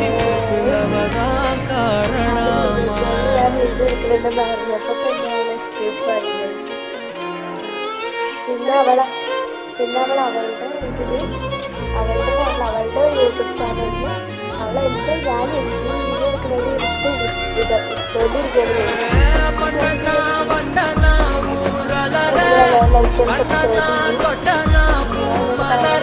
சிரிப்புக்கு அவதான் காரணமா. പിന്നെ അവളുടെ ഇതില് അവളുടെ യൂട്യൂബ് ചാനലിൽ അവളെന്ത് ഞാൻ വീഡിയോ എടുക്കുന്നത് வந்தனா ஊரலர வந்தனா கொட்டனா பூமலர